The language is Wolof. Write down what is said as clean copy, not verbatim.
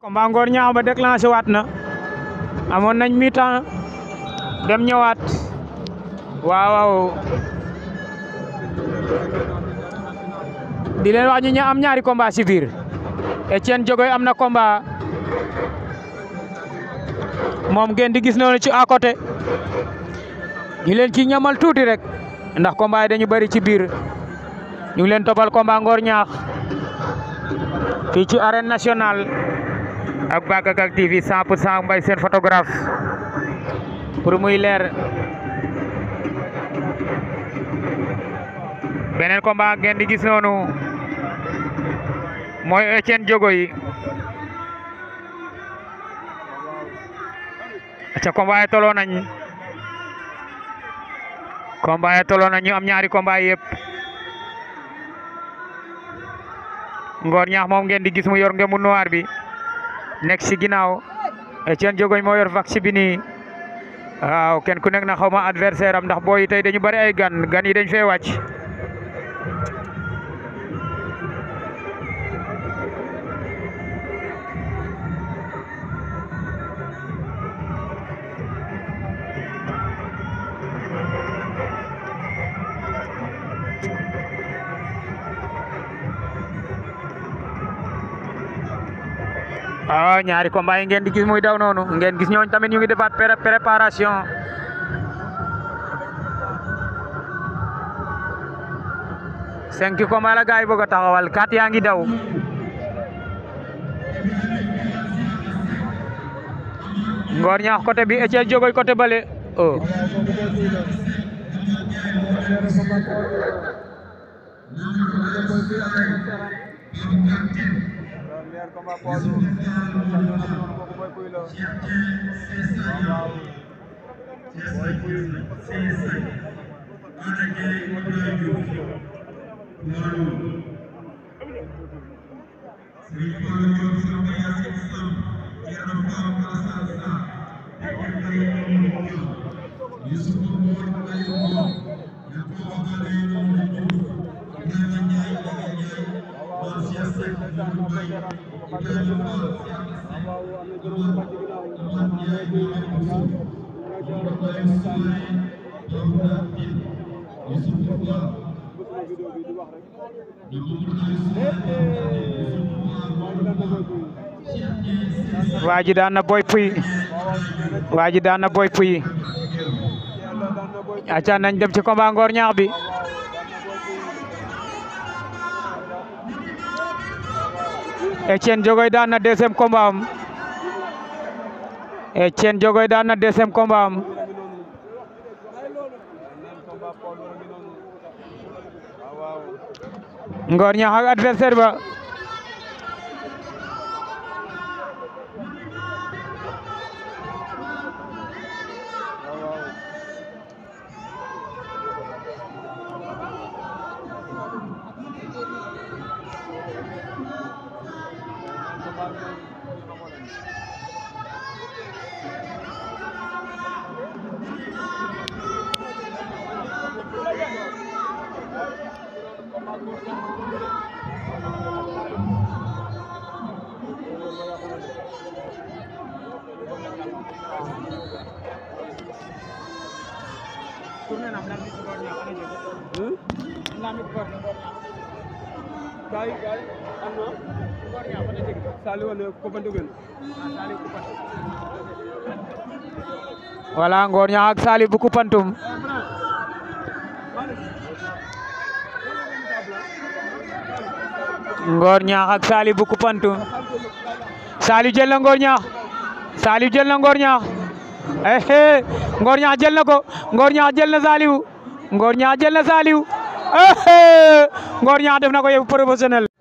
combat Ngor Niakh ba déclenché waat na amoon nañ mi-temps dem ñëwaat waaw di leen wax ñu am ñaari combat ci biir Etienne Diogoye am na combat moom ngeen di gis noonu ci à côté ñu leen ci ñamal tuuti rek ndax combat yi dañu bari ci biir ñu leen topal combat Ngor Niakh fii ci arène nationale ak Bakakak TV 100% Mbaye seen photographe pour muy leer beneen combat ngeen di gis noonu mooy Etienne Diogoye ca combat yi toloo nañ ñu am ñaari combat yëpp Ngor Niakh moom ngeen di gis mu yor ngemu noir bi nekk ci ginnaaw Etienne Diogoye moo yor vax bi nii waaw kenn ku nekk na xaw ma adversaire am ndax booy tey dañu bari ay gan yi dañ fee wàcc ñaari combat yi ngeen di gis muy daw noonu ngeen gis ñooñ tamit ñu ngi defaat préparation cinq combat la gaay bëgg a taxawal 4 yaa ngi daw Ngor Niakh côté bi Etienne Diogoye côté bale waa ji daan na Boy Pouye aca nañ dem ci combat Ngor Niakh bi Etienne Diogoye daan na deuxième combat am Ngor Niakh ak adversaire ba voilà Ngor Niakh ak Sali bu Koupantoum Sali jël na Ngor Niakh Ngor Niakh jël na ko Ngor Niakh jël na Saliou Ngor Niakh def na ko yëfu professionnel